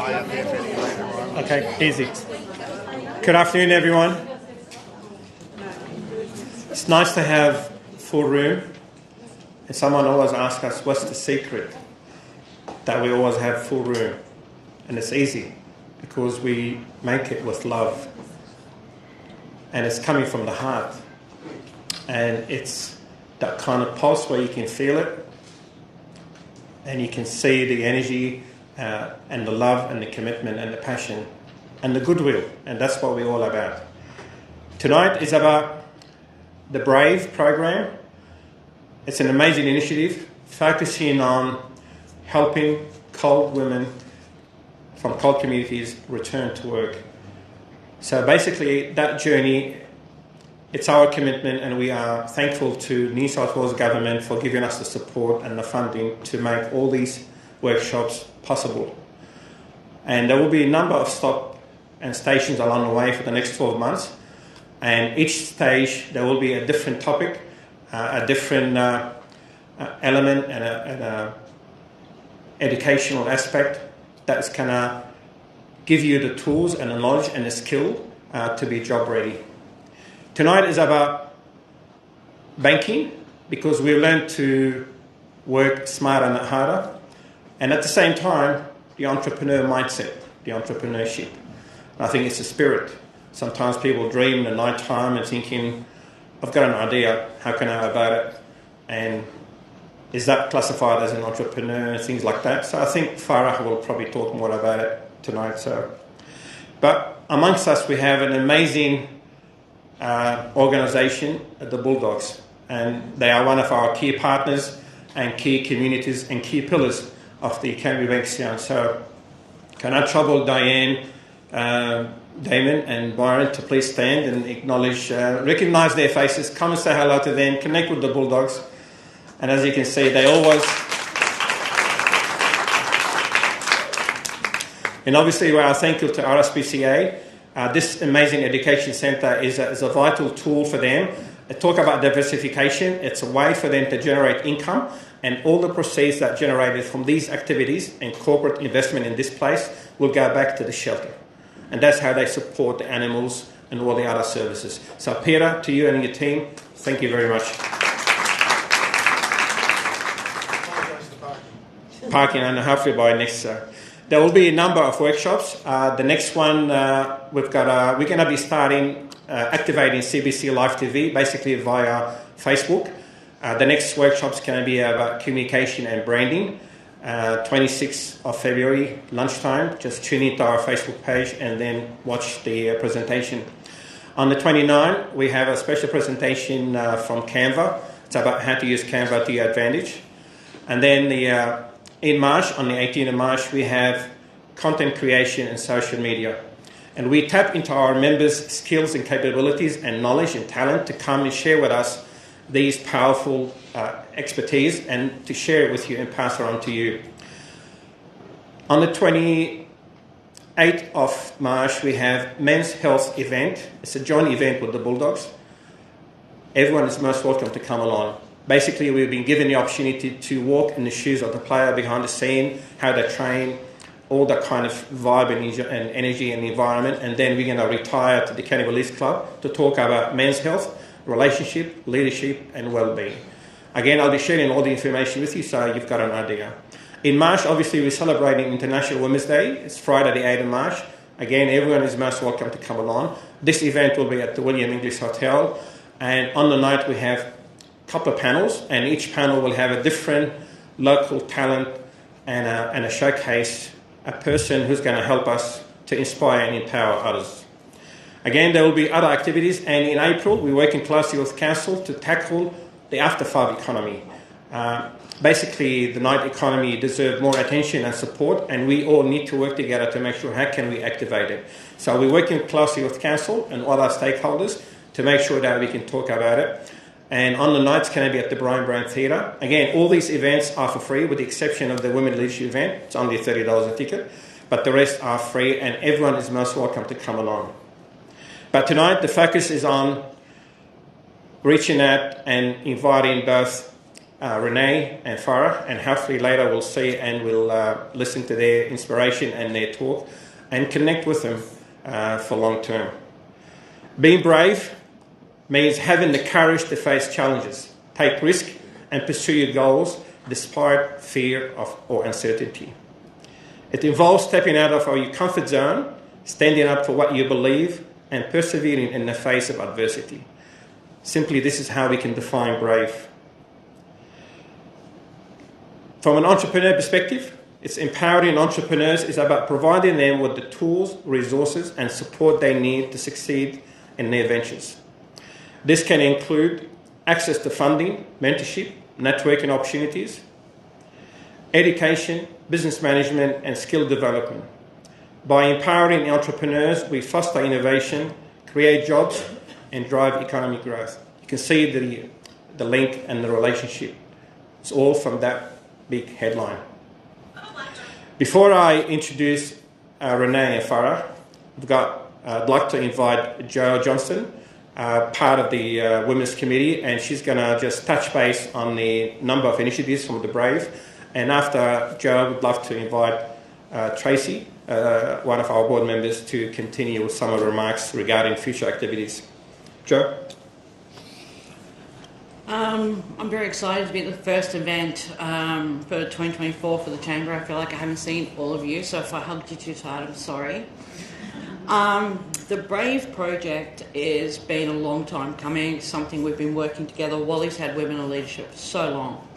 Okay, easy. Good afternoon, everyone. It's nice to have full room. And someone always asks us, what's the secret that we always have full room? And it's easy, because we make it with love. And it's coming from the heart. And it's that kind of pulse where you can feel it, and you can see the energy and the love and the commitment and the passion and the goodwill. And that's what we're all about. Tonight is about the BRAVE program. It's an amazing initiative focusing on helping cold women from cold communities return to work. So basically that journey, it's our commitment, and we are thankful to New South Wales Government for giving us the support and the funding to make all these workshops possible. And there will be a number of stop and stations along the way for the next 12 months. And each stage there will be a different topic, a different element and a educational aspect that's going to give you the tools and the knowledge and the skill to be job ready. Tonight is about banking, because we learned to work smarter, not harder. And at the same time, the entrepreneur mindset, the entrepreneurship. I think it's a spirit. Sometimes people dream in the night time and thinking, I've got an idea, how can I go about it? And is that classified as an entrepreneur and things like that? So I think Farah will probably talk more about it tonight. But amongst us, we have an amazing organisation, the Bulldogs. And they are one of our key partners and key communities and key pillars of the Canterbury Bank Sound. So can I trouble Diane, Damon and Byron to please stand and acknowledge, recognise their faces, come and say hello to them, connect with the Bulldogs. And as you can see, they always... And obviously, our thank you to RSPCA. This amazing education centre is a vital tool for them. Talk about diversification. It's a way for them to generate income, and all the proceeds that generated from these activities and corporate investment in this place will go back to the shelter. And that's how they support the animals and all the other services. So Peter, to you and your team, thank you very much. Parking, and hopefully by next... there will be a number of workshops. The next one, we're going to be starting activating CBC Live TV, basically via Facebook. The next workshop's going to be about communication and branding. 26th of February, lunchtime. Just tune into our Facebook page and then watch the presentation. On the 29th, we have a special presentation from Canva. It's about how to use Canva to your advantage. And then in March, on the 18th of March, we have content creation and social media. And we tap into our members' skills and capabilities and knowledge and talent to come and share with us these powerful expertise and to share it with you and pass it on to you. On the 28th of March, we have Men's Health event. It's a joint event with the Bulldogs. Everyone is most welcome to come along. Basically, we've been given the opportunity to walk in the shoes of the player behind the scene, how they train, all that kind of vibe and energy and environment. And then we're going to retire to the Canterbury Leafs Club to talk about men's health, relationship, leadership, and well-being. Again, I'll be sharing all the information with you so you've got an idea. In March, obviously, we're celebrating International Women's Day. It's Friday the 8th of March. Again, everyone is most welcome to come along. This event will be at the William English Hotel. And on the night, we have a couple of panels, and each panel will have a different local talent and a showcase, a person who's going to help us to inspire and empower others. Again, there will be other activities, and in April, we're working closely with Council to tackle the after-5 economy. Basically, the night economy deserves more attention and support, and we all need to work together to make sure how can we activate it. So we're working closely with Council and all our stakeholders to make sure that we can talk about it. And on the nights, can be at the Brian Brown Theatre. Again, all these events are for free, with the exception of the Women Leadership event. It's only $30 a ticket, but the rest are free, and everyone is most welcome to come along. But tonight, the focus is on reaching out and inviting both Renee and Farah, and hopefully later we'll see and we'll listen to their inspiration and their talk and connect with them for long term. Being brave means having the courage to face challenges, take risk, and pursue your goals despite fear or uncertainty. It involves stepping out of your comfort zone, standing up for what you believe, and persevering in the face of adversity. Simply, this is how we can define brave. From an entrepreneur perspective, it's empowering entrepreneurs is about providing them with the tools, resources, and support they need to succeed in their ventures. This can include access to funding, mentorship, networking opportunities, education, business management, and skill development. By empowering entrepreneurs, we foster innovation, create jobs, and drive economic growth. You can see the link and the relationship. It's all from that big headline. Before I introduce Renee and Farah, I'd like to invite Jo Johnson, part of the Women's Committee, and she's going to just touch base on the number of initiatives from the Brave. And after Jo, I would love to invite Tracy, one of our board members, to continue with some of the remarks regarding future activities. Jo? I'm very excited to be at the first event for 2024 for the Chamber. I feel like I haven't seen all of you, so if I hugged you too tight, I'm sorry. The Brave project has been a long time coming, something we've been working together. Wally's had Women in Leadership for so long,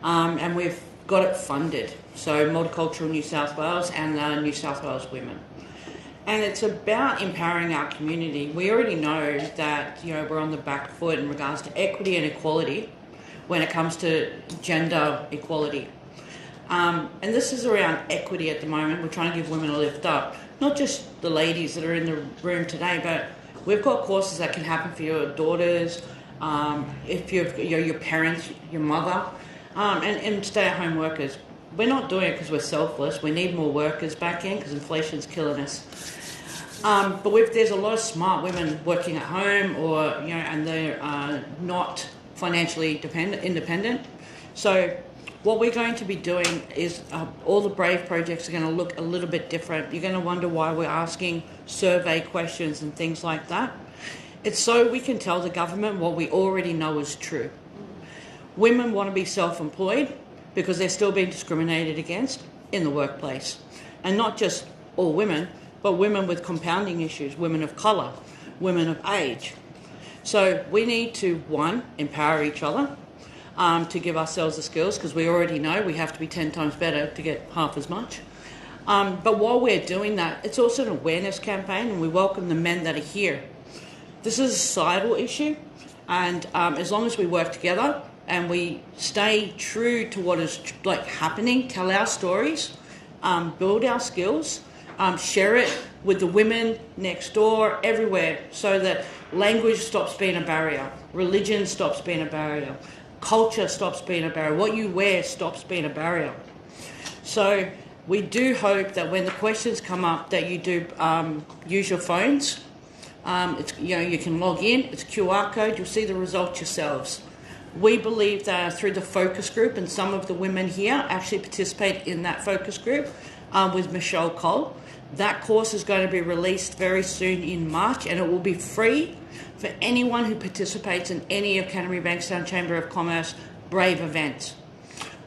and we've got it funded. So Multicultural New South Wales and New South Wales Women. And it's about empowering our community. We already know that we're on the back foot in regards to equity and equality when it comes to gender equality. And this is around equity at the moment. We're trying to give women a lift up. Not just the ladies that are in the room today, but we've got courses that can happen for your daughters, if you've your parents, your mother, and stay-at-home workers. We're not doing it because we're selfless. We need more workers back in because inflation's killing us. But there's a lot of smart women working at home, and they're not financially independent. So what we're going to be doing is all the Brave projects are going to look a little bit different. You're going to wonder why we're asking survey questions and things like that. It's so we can tell the government what we already know is true. Women want to be self-employed because they're still being discriminated against in the workplace. And not just all women, but women with compounding issues, women of colour, women of age. So we need to, one, empower each other to give ourselves the skills, because we already know we have to be 10 times better to get half as much. But while we're doing that, it's also an awareness campaign, and we welcome the men that are here. This is a societal issue, and as long as we work together and we stay true to what is happening, tell our stories, build our skills, share it with the women next door, everywhere, so that language stops being a barrier, religion stops being a barrier, culture stops being a barrier, what you wear stops being a barrier. So we do hope that when the questions come up that you do use your phones. You can log in, it's QR code, you'll see the results yourselves. We believe that through the focus group, and some of the women here actually participate in that focus group with Michelle Cole. That course is going to be released very soon in March, and it will be free for anyone who participates in any of Canterbury-Bankstown Chamber of Commerce Brave events.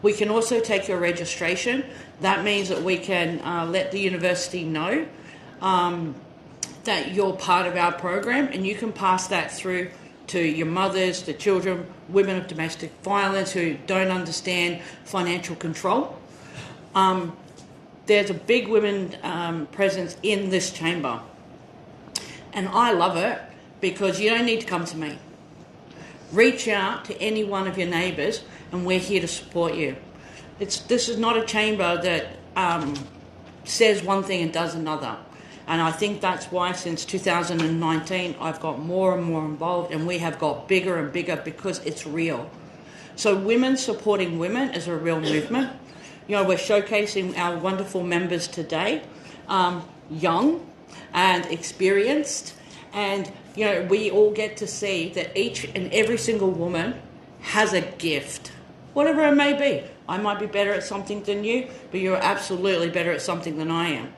We can also take your registration. That means that we can let the university know that you're part of our program, and you can pass that through to your mothers, the children, women of domestic violence who don't understand financial control. There's a big women presence in this chamber, and I love it because you don't need to come to me. Reach out to any one of your neighbours, and we're here to support you. This is not a chamber that says one thing and does another. And I think that's why since 2019 I've got more and more involved, and we have got bigger and bigger because it's real. So women supporting women is a real movement. We're showcasing our wonderful members today, young and experienced, and we all get to see that each and every single woman has a gift. whatever it may be. I might be better at something than you, but you're absolutely better at something than I am.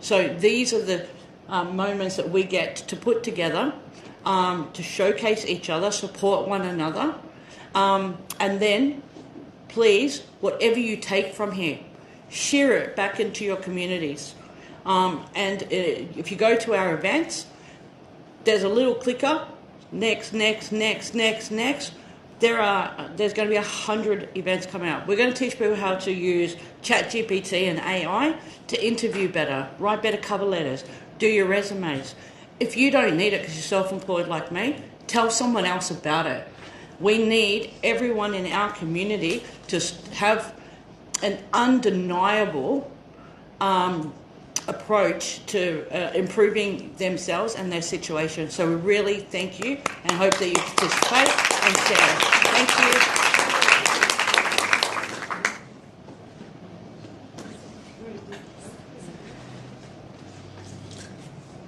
So these are the moments that we get to put together to showcase each other, support one another, and then please, whatever you take from here, share it back into your communities. And if you go to our events, there's a little clicker, next. There's going to be 100 events coming out. We're going to teach people how to use ChatGPT and AI to interview better, write better cover letters, do your resumes. If you don't need it because you're self-employed like me, tell someone else about it. We need everyone in our community to have an undeniable approach to improving themselves and their situation. So we really thank you and hope that you participate and share. Thank you.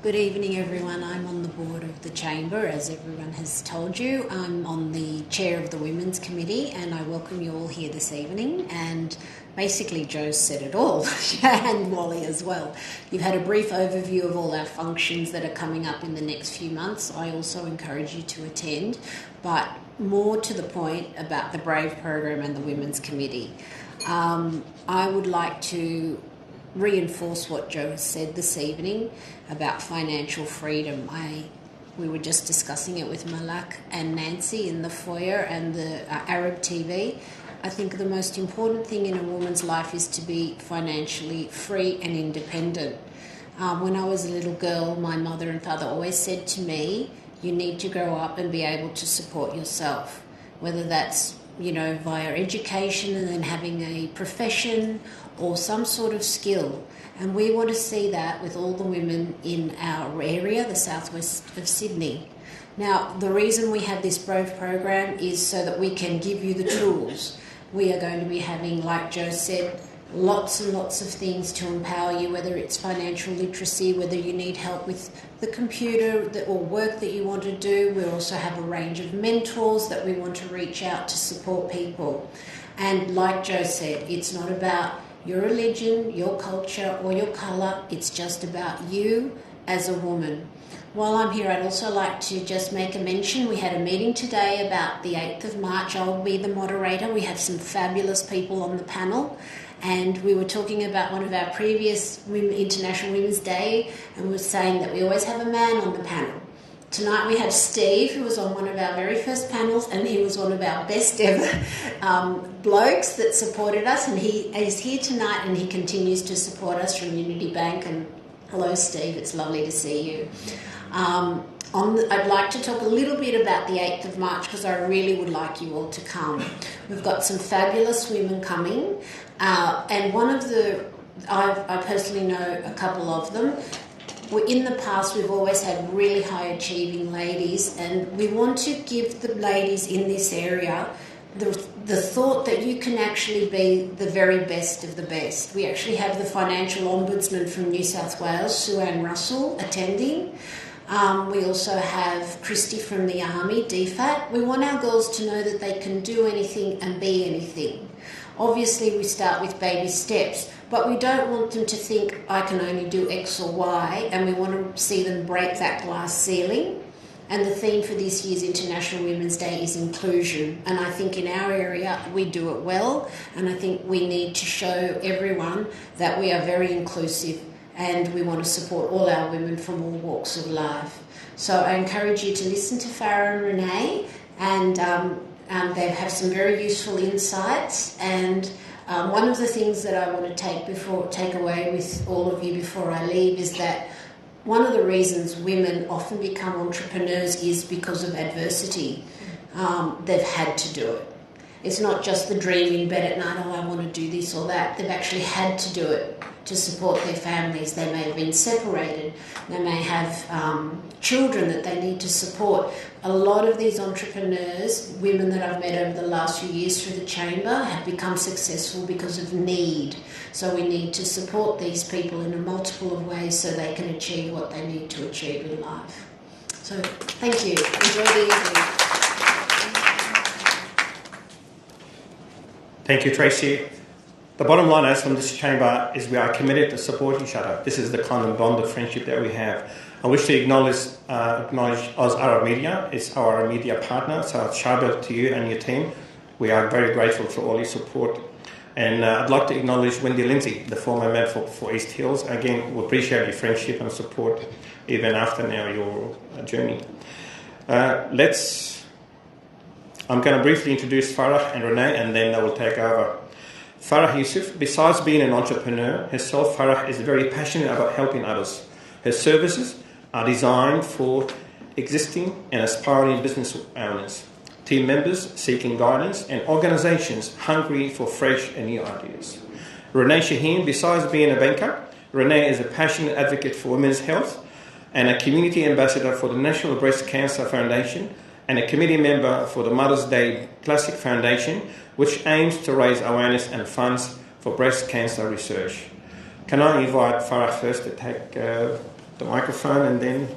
Good evening, everyone. I'm on the board of the Chamber, as everyone has told you. I'm on the chair of the Women's Committee, and I welcome you all here this evening. And basically, Jo said it all, and Wally as well. You've had a brief overview of all our functions that are coming up in the next few months. I also encourage you to attend, but more to the point about the BRAVE program and the Women's Committee. I would like to reinforce what Jo has said this evening about financial freedom. We were just discussing it with Malak and Nancy in the foyer and the Arab TV. I think the most important thing in a woman's life is to be financially free and independent. When I was a little girl, my mother and father always said to me, you need to grow up and be able to support yourself, whether that's via education and then having a profession or some sort of skill. And we want to see that with all the women in our area, the southwest of Sydney. Now, the reason we have this BRAVE program is so that we can give you the tools. We are going to be having, like Jo said, lots and lots of things to empower you, whether it's financial literacy, whether you need help with the computer or work that you want to do. We also have a range of mentors that we want to reach out to support people. And like Jo said, it's not about your religion, your culture or your colour. It's just about you as a woman. While I'm here, I'd also like to just make a mention. We had a meeting today about the 8th of March. I'll be the moderator. We have some fabulous people on the panel. And we were talking about one of our previous International Women's Day, and we were saying that we always have a man on the panel. Tonight we have Steve, who was on one of our very first panels, and he was one of our best ever blokes that supported us, and he is here tonight and he continues to support us from Unity Bank. And hello, Steve, it's lovely to see you. I'd like to talk a little bit about the 8th of March because I really would like you all to come. We've got some fabulous women coming, and one of I personally know a couple of them. In the past, we've always had really high achieving ladies, and we want to give the ladies in this area the thought that you can actually be the very best of the best. We actually have the Financial Ombudsman from New South Wales, Sue-Ann Russell, attending. We also have Christy from the Army, DFAT. We want our girls to know that they can do anything and be anything. Obviously, we start with baby steps, but we don't want them to think, I can only do X or Y, and we want to see them break that glass ceiling. And the theme for this year's International Women's Day is inclusion. And I think in our area, we do it well, and I think we need to show everyone that we are very inclusive and we want to support all our women from all walks of life. So I encourage you to listen to Farah and Renee, and they have some very useful insights. And one of the things that I want to take away with all of you before I leave is that one of the reasons women often become entrepreneurs is because of adversity. They've had to do it. It's not just the dream in bed at night, I want to do this or that. They've actually had to do it to support their families. They may have been separated. They may have children that they need to support. A lot of these entrepreneurs, women that I've met over the last few years through the Chamber, have become successful because of need. So we need to support these people in a multiple of ways so they can achieve what they need to achieve in life. So thank you. Enjoy the evening. Thank you, Tracy. The bottom line is from this chamber is we are committed to support each other. This is the kind of bond of friendship that we have. I wish to acknowledge Oz Arab Media. It's our media partner, so shout out to you and your team. We are very grateful for all your support. And I'd like to acknowledge Wendy Lindsay, the former mayor for East Hills. Again, we appreciate your friendship and support even after now your journey. I'm going to briefly introduce Farah and Renee, and then they will take over. Farah Youssef, besides being an entrepreneur herself, Farah is very passionate about helping others. Her services are designed for existing and aspiring business owners, team members seeking guidance, and organisations hungry for fresh and new ideas. Renee Chahine, besides being a banker, Renee is a passionate advocate for women's health and a community ambassador for the National Breast Cancer Foundation and a committee member for the Mother's Day Classic Foundation, which aims to raise awareness and funds for breast cancer research. Can I invite Farah first to take the microphone and then